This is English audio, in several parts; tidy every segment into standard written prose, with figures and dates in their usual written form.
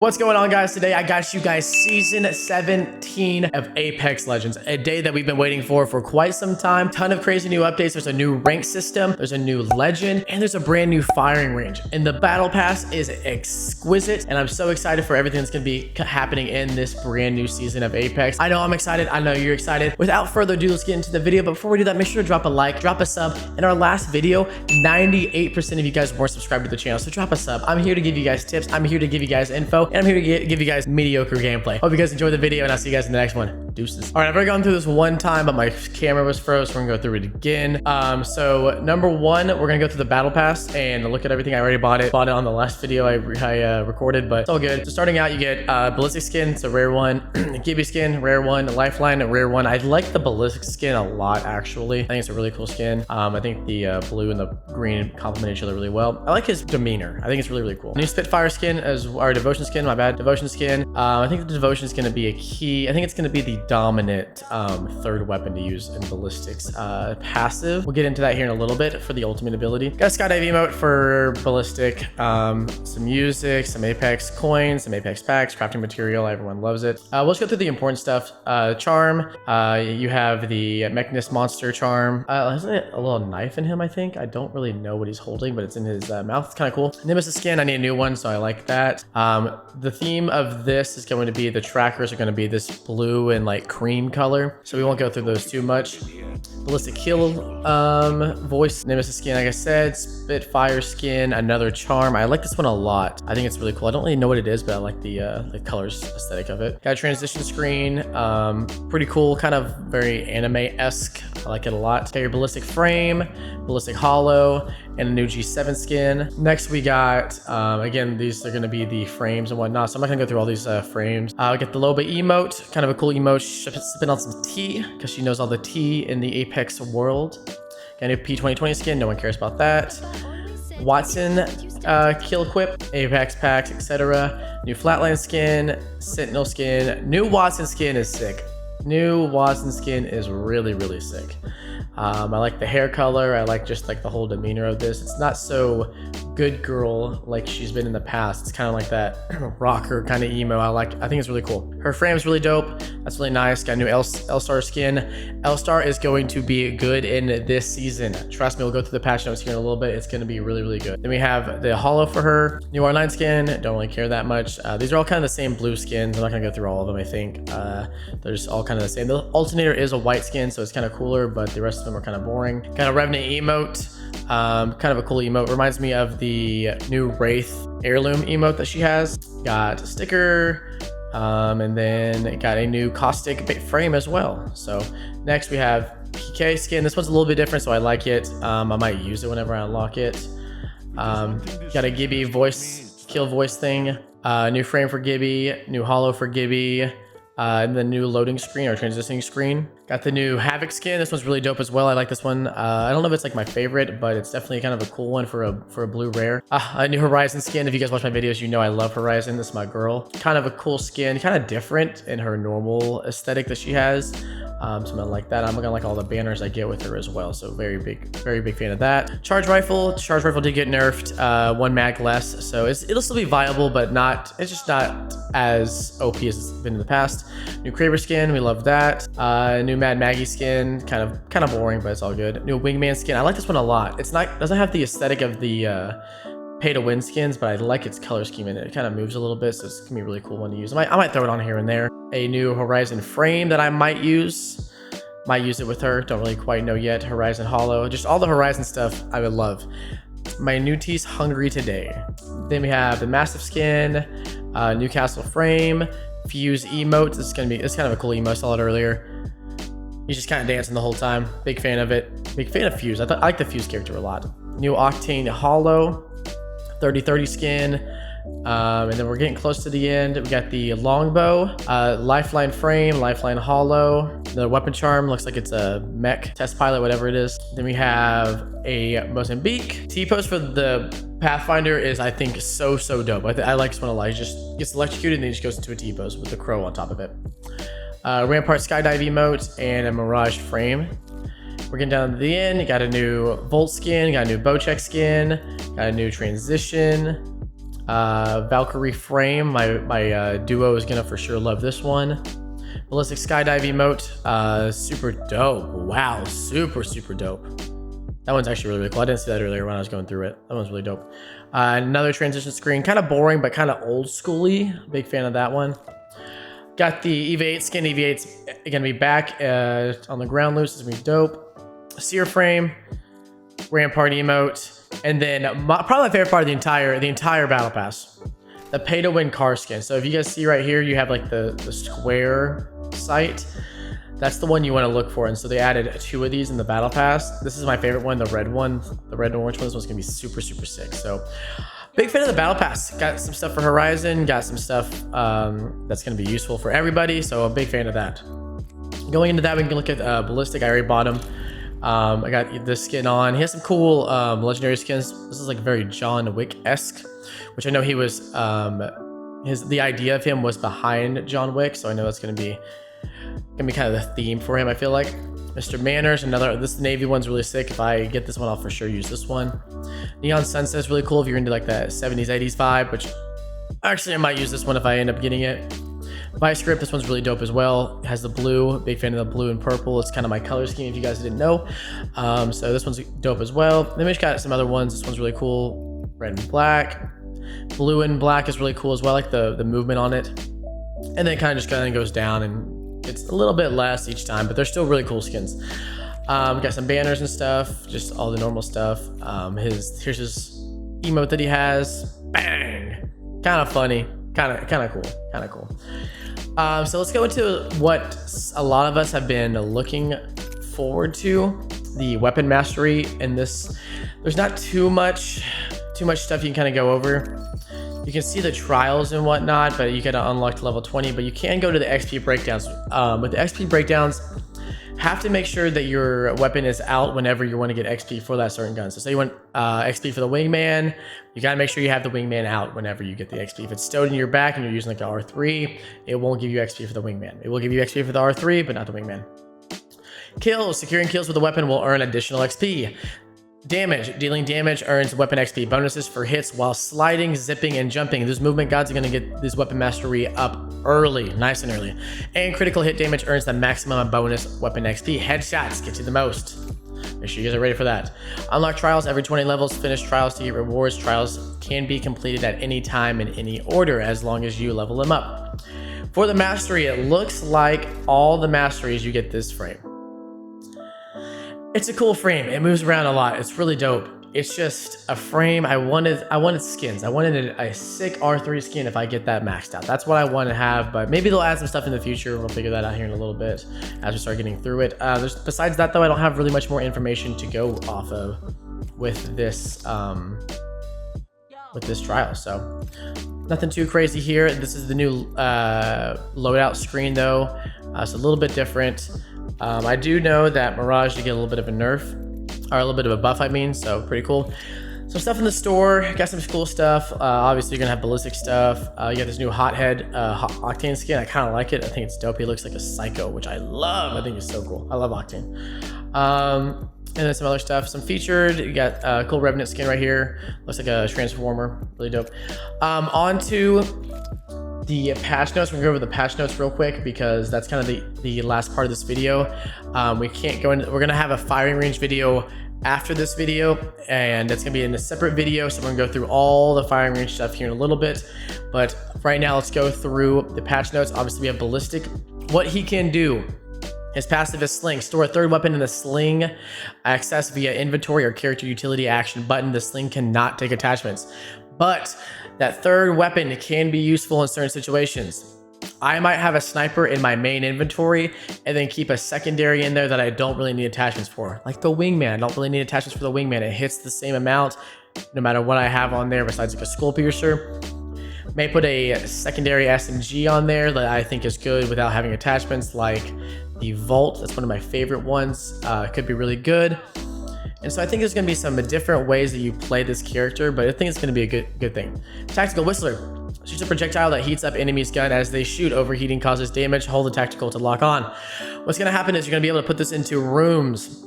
What's going on, guys? Today I got you guys season 17 of Apex Legends, a day that we've been waiting for quite some time. Ton of crazy new updates. There's a new rank system, there's a new legend, and there's a brand new firing range. And the battle pass is exquisite, and I'm so excited for everything that's going to be happening in this brand new season of Apex. I know I'm excited, I know you're excited. Without further ado, let's get into the video. But before we do that, make sure to drop a like, drop a sub. In our last video, 98% of you guys weren't subscribed to the channel, so drop a sub. I'm here to give you guys tips, I'm here to give you guys info, and I'm here to give you guys mediocre gameplay. Hope you guys enjoyed the video, and I'll see you guys in the next one. Deuces. All right, I've already gone through this one time, but my camera was froze, so we're gonna go through it again. So number one, we're gonna go through the battle pass and look at everything. I already bought it on the last video I recorded, but it's all good. So starting out, you get Ballistic skin, it's a rare one. Gibby skin, rare one. Lifeline, a rare one. I like the Ballistic skin a lot, actually. I think it's a really cool skin. I think the blue and the green complement each other really well. I like his demeanor. I think it's really, really cool. New Spitfire skin, our Devotion skin, my bad. Devotion skin. I think the Devotion is going to be a key. I think it's going to be the dominant third weapon to use in Ballistics. Passive. We'll get into that here in a little bit for the ultimate ability. Got a Skydive emote for Ballistic. Some music, some Apex coins, some Apex packs, crafting material. Everyone loves it. We'll just go through the important stuff. Charm. You have the Mechanist monster charm. Isn't it a little knife in him, I think? I don't really know what he's holding, but it's in his mouth. It's kind of cool. Nemesis skin. I need a new one, so I like that. The theme of this is going to be, the trackers are going to be this blue and like cream color, so we won't go through those too much. Ballistic kill voice Nemesis skin, like I said. Spitfire skin, another charm. I like this one a lot. I think it's really cool. I don't really know what it is, but I like the colors aesthetic of it. Got a transition screen, pretty cool, kind of very anime-esque. I like it a lot. Got your Ballistic frame, Ballistic hollow, and a new G7 skin. Next we got, again, these are going to be the frames and whatnot, so I'm not going to go through all these frames. We get the Loba emote, kind of a cool emote, sipping on some tea, because she knows all the tea in the Apex world. Got a new P2020 skin, no one cares about that. Watson kill equip, Apex packs, etc. New Flatline skin, Sentinel skin. New Watson skin is sick. New Watson skin is really, really sick. I like the hair color. I like just like the whole demeanor of this. It's not so good girl like she's been in the past. It's kind of like that rocker kind of emo. I think it's really cool. Her frame's really dope. That's really nice. Got a new L-Star skin. L-Star is going to be good in this season. Trust me, we'll go through the patch notes here in a little bit. It's going to be really, really good. Then we have the hollow for her. New R9 skin. Don't really care that much. These are all kind of the same blue skins. I'm not going to go through all of them, I think. They're just all kind of the same. The alternator is a white skin, so it's kind of cooler, but the rest of them are kind of boring. Got a Revenant emote. Kind of a cool emote. Reminds me of the new Wraith heirloom emote that she has. Got a sticker, and then got a new Caustic frame as well. So next we have PK skin. This one's a little bit different, so I like it. I might use it whenever I unlock it. Got a Gibby kill voice thing. New frame for Gibby, new hollow for Gibby. And the new loading screen or transitioning screen. Got the new Havoc skin. This one's really dope as well. I like this one. I don't know if it's like my favorite, but it's definitely kind of a cool one for a blue rare. A new Horizon skin. If you guys watch my videos, you know I love Horizon. This is my girl. Kind of a cool skin, kind of different in her normal aesthetic that she has. So I'm gonna like that. I'm gonna like all the banners I get with her as well. So very big fan of that. Charge rifle did get nerfed, one mag less, so it'll still be viable, but it's just not as OP as it's been in the past. New Kraber skin, we love that. New Mad Maggie skin, kind of boring, but it's all good. New Wingman skin, I like this one a lot. Doesn't have the aesthetic of the pay to win skins, but I like its color scheme in it. It kind of moves a little bit, so it's gonna be a really cool one to use. I might throw it on here and there. A new Horizon frame that I might use. Might use it with her. Don't really quite know yet. Horizon hollow. Just all the Horizon stuff I would love. My new tea's hungry today. Then we have the Massive skin, Newcastle frame, Fuse emote. It's kind of a cool emote. I saw it earlier. He's just kind of dancing the whole time. Big fan of it. Big fan of Fuse. I like the Fuse character a lot. New Octane hollow. 3030 skin, and then we're getting close to the end. We got the longbow, lifeline frame, lifeline hollow, the weapon charm looks like it's a mech test pilot, whatever it is. Then we have a Mozambique. T-pose for the Pathfinder is, I think, so dope. I like this one a lot. He just gets electrocuted and then he just goes into a T-pose with the crow on top of it. Rampart skydive emote and a Mirage frame. We're getting down to the end. You got a new Volt skin, got a new Bocek skin, got a new transition. Valkyrie frame. My duo is gonna for sure love this one. Ballistic skydive emote. Super dope. Wow, super dope. That one's actually really cool. I didn't see that earlier when I was going through it. That one's really dope. Another transition screen, kind of boring, but kind of old schooly. Big fan of that one. Got the EVA 8 skin. EVA 8's gonna be back on the ground loose. It's gonna be dope. Seer frame, Rampart emote, and then probably my favorite part of the entire battle pass, the pay to win car skin. So if you guys see right here, you have like the square sight. That's the one you want to look for. And so they added 2 of these in the battle pass. This is my favorite one, the red one, the red and orange one. This one's gonna be super sick. So big fan of the battle pass. Got some stuff for Horizon, got some stuff that's gonna be useful for everybody. So a big fan of that. Going into that, we can look at Ballistic. I already bought him. I got this skin on. He has some cool legendary skins. This is like very John Wick-esque, which I know he was the idea of him was behind John Wick, so I know that's gonna be kind of the theme for him. I feel like Mr. Manners, this navy one's really sick. If I get this one, I'll for sure use this one. Neon Sunset is really cool if you're into like that 70s 80s vibe, which actually I might use this one if I end up getting it. Vice Grip, this one's really dope as well. It has the blue, big fan of the blue and purple. It's kind of my color scheme if you guys didn't know. So this one's dope as well. Then we just got some other ones. This one's really cool. Red and black. Blue and black is really cool as well. I like the movement on it. And then it kind of goes down, and it's a little bit less each time, but they're still really cool skins. We got some banners and stuff, just all the normal stuff. Here's his emote that he has. Bang! Kind of funny. Kind of cool. So let's go into what a lot of us have been looking forward to, the weapon mastery in this. There's not too much stuff you can kind of go over. You can see the trials and whatnot, but you gotta unlock to level 20, but you can go to the XP breakdowns. With the XP breakdowns, have to make sure that your weapon is out whenever you want to get XP for that certain gun. So say you want XP for the wingman, you gotta make sure you have the wingman out whenever you get the XP. If it's stowed in your back and you're using like an R3, it won't give you XP for the wingman. It will give you XP for the R3, but not the wingman. Kills. Securing kills with the weapon will earn additional XP. Damage. Dealing damage earns weapon XP. Bonuses for hits while sliding, zipping, and jumping. These movement gods are going to get this weapon mastery up early. Nice and early. And critical hit damage earns the maximum bonus weapon XP. Headshots get you the most. Make sure you guys are ready for that. Unlock trials every 20 levels. Finish trials to get rewards. Trials can be completed at any time in any order as long as you level them up. For the mastery, it looks like all the masteries you get this frame. It's a cool frame. It moves around a lot. It's really dope. It's just a frame. I wanted skins. I wanted a sick R3 skin if I get that maxed out. That's what I want to have, but maybe they'll add some stuff in the future. We'll figure that out here in a little bit as we start getting through it. Besides that, though, I don't have really much more information to go off of with this trial. So nothing too crazy here. This is the new loadout screen, though. It's a little bit different. I do know that Mirage did get a little bit of a nerf, or a little bit of a buff, I mean, so pretty cool. Some stuff in the store, got some cool stuff. Obviously, you're gonna have ballistic stuff. You got this new Hothead Octane skin. I kind of like it. I think it's dope. He looks like a psycho, which I love. I think it's so cool. I love Octane. And then some other stuff. Some featured. You got a cool Revenant skin right here. Looks like a Transformer. Really dope. On to the patch notes. We're gonna go over the patch notes real quick because that's kind of the last part of this video. We can't go into. We're gonna have a firing range video after this video, and it's gonna be in a separate video. So we're gonna go through all the firing range stuff here in a little bit. But right now, let's go through the patch notes. Obviously, we have Ballistic. What he can do. His passive is Sling. Store a third weapon in the Sling. Access via inventory or character utility action button. The Sling cannot take attachments, but that third weapon can be useful in certain situations. I might have a sniper in my main inventory and then keep a secondary in there that I don't really need attachments for. Like the wingman, I don't really need attachments for the wingman. It hits the same amount no matter what I have on there besides like a skull piercer. May put a secondary SMG on there that I think is good without having attachments, like the Vault. That's one of my favorite ones. Could be really good. And so I think there's going to be some different ways that you play this character, but I think it's going to be a good thing. Tactical Whistler. Shoots a projectile that heats up enemies' gun as they shoot. Overheating causes damage. Hold the tactical to lock on. What's going to happen is you're going to be able to put this into rooms.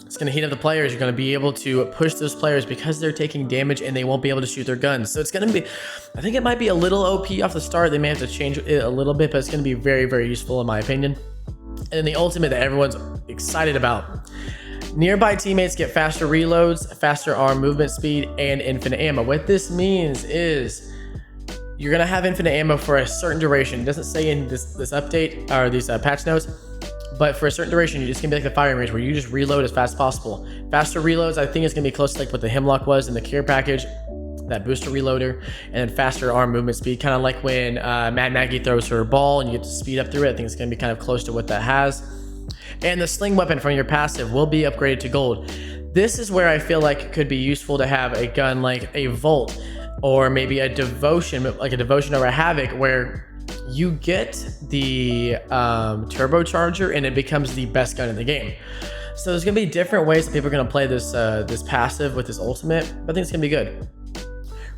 It's going to heat up the players. You're going to be able to push those players because they're taking damage and they won't be able to shoot their guns. So it's going to be, I think it might be a little OP off the start. They may have to change it a little bit, but it's going to be very, very useful in my opinion. And then the ultimate that everyone's excited about. Nearby teammates get faster reloads, faster arm movement speed, and infinite ammo. What this means is you're going to have infinite ammo for a certain duration. It doesn't say in this update or these patch notes, but for a certain duration, you're just going to be like the firing range where you just reload as fast as possible. Faster reloads, I think it's going to be close to like what the Hemlock was in the care package, that booster reloader, and then faster arm movement speed, kind of like when Mad Maggie throws her ball and you get to speed up through it. I think it's going to be kind of close to what that has. And the sling weapon from your passive will be upgraded to gold. This is where I feel like it could be useful to have a gun like a Volt or maybe a Devotion, like a Devotion or a Havoc, where you get the turbocharger and it becomes the best gun in the game. So there's gonna be different ways that people are gonna play this this passive with this ultimate. I think it's gonna be good.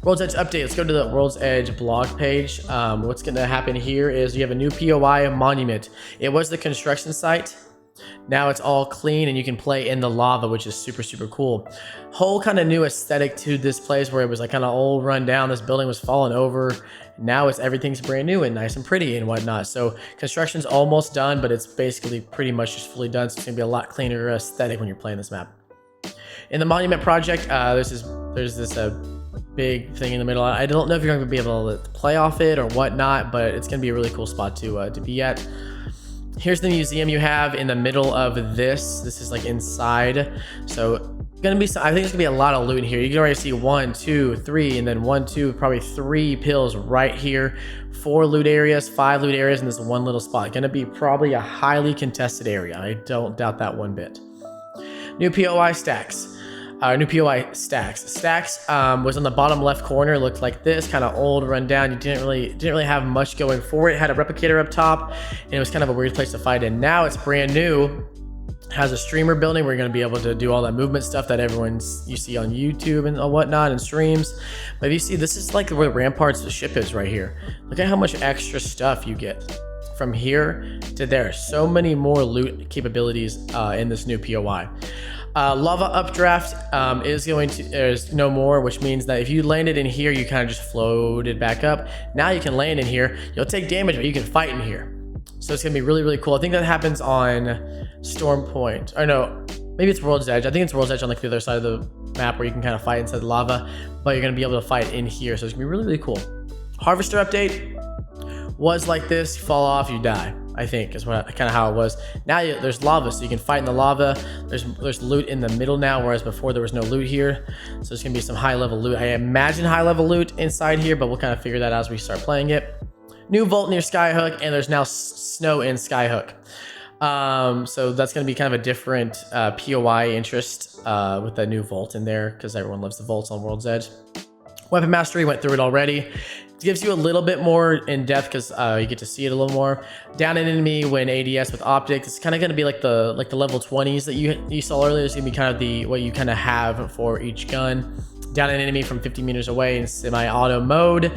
World's Edge update. Let's go to the World's Edge blog page. What's gonna happen here is you have a new POI monument. It was the construction site. Now it's all clean and you can play in the lava, which is super, super cool. Whole kind of new aesthetic to this place where it was like kind of old run down. This building was falling over. Now everything's brand new and nice and pretty and whatnot. So construction's almost done, but it's basically pretty much just fully done. So it's gonna be a lot cleaner aesthetic when you're playing this map. In the monument project, there's this big thing in the middle. I don't know if you're going to be able to play off it or whatnot, but it's going to be a really cool spot to be at. Here's the museum you have in the middle of this. This is like inside. So gonna be, I think there's gonna be a lot of loot in here. You can already see 1, 2, 3, and then 1, 2, probably 3 pills right here. 4 loot areas, 5 loot areas, and this one little spot. Gonna be probably a highly contested area. I don't doubt that one bit. New POI stacks. New POI stacks. Stacks was on the bottom left corner. Looked like this, kind of old, run down. You didn't really have much going for it. It had a replicator up top, and it was kind of a weird place to fight in. Now it's brand new. Has a streamer building where you're going to be able to do all that movement stuff that you see on YouTube and whatnot and streams. But if you see, this is like where Rampart's ship is right here. Look at how much extra stuff you get from here to there. So many more loot capabilities in this new POI. Lava updraft there's no more, which means that if you landed in here, you kind of just floated back up. Now you can land in here. You'll take damage, but you can fight in here. So it's gonna be really, really cool. I think that happens on Storm Point. Or no, maybe it's World's Edge. I think it's World's Edge on like the other side of the map where you can kind of fight inside the lava, but you're gonna be able to fight in here. So it's gonna be really, really cool. Harvester update was like this: you fall off, you die. I think is kind of how it was. Now there's lava, so you can fight in the lava. There's loot in the middle now, whereas before there was no loot here. So there's gonna be some high level loot. I imagine high level loot inside here, but we'll kind of figure that out as we start playing it. New vault near Skyhook, and there's now snow in Skyhook. So that's going to be kind of a different POI interest with the new vault in there, because everyone loves the vaults on World's Edge. Weapon mastery, went through it already. It gives you a little bit more in depth because you get to see it a little more. Down an enemy when ADS with optics. It's kind of going to be like the level 20s that you saw earlier. It's going to be kind of what you kind of have for each gun. Down an enemy from 50 meters away in semi-auto mode.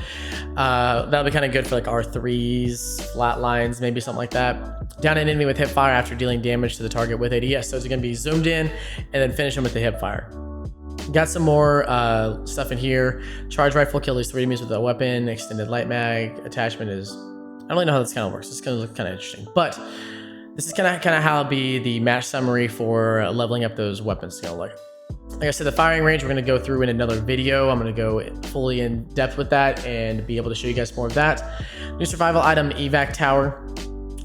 That'll be kind of good for like R3s, flat lines, maybe something like that. Down an enemy with hip fire after dealing damage to the target with ADS. So it's going to be zoomed in and then finish them with the hip fire. Got some more stuff in here. Charge rifle, kill these 3 enemies with a weapon. Extended light mag attachment is, I don't really know how this kind of works. It's going to look kind of interesting, but this is kind of how it'll be the match summary for leveling up those weapons. It's going to look. Like I said, the firing range, we're going to go through in another video. I'm going to go fully in depth with that and be able to show you guys more of that. New survival item, evac tower.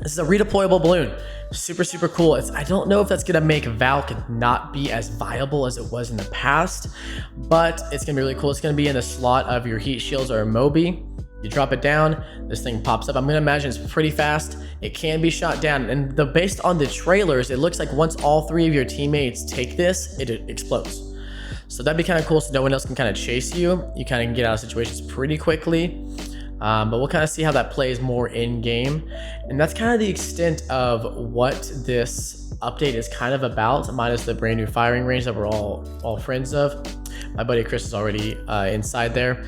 This is a redeployable balloon. Super, super cool. I don't know if that's going to make Valk not be as viable as it was in the past, but it's going to be really cool. It's going to be in the slot of your heat shields or a Moby. You drop it down, this thing pops up. I'm going to imagine it's pretty fast. It can be shot down. And based on the trailers, it looks like once all 3 of your teammates take this, it explodes. So that'd be kind of cool, so no one else can kind of chase you. You kind of can get out of situations pretty quickly. But we'll kind of see how that plays more in game. And that's kind of the extent of what this update is kind of about, minus the brand new firing range that we're all friends of. My buddy Chris is already inside there.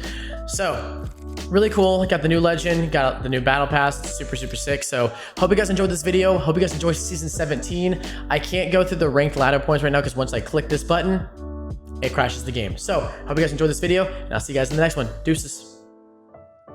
So really cool. Got the new legend, got the new battle pass. It's super, super sick. So hope you guys enjoyed this video. Hope you guys enjoyed season 17. I can't go through the ranked ladder points right now because once I click this button, it crashes the game. So hope you guys enjoyed this video, and I'll see you guys in the next one. Deuces.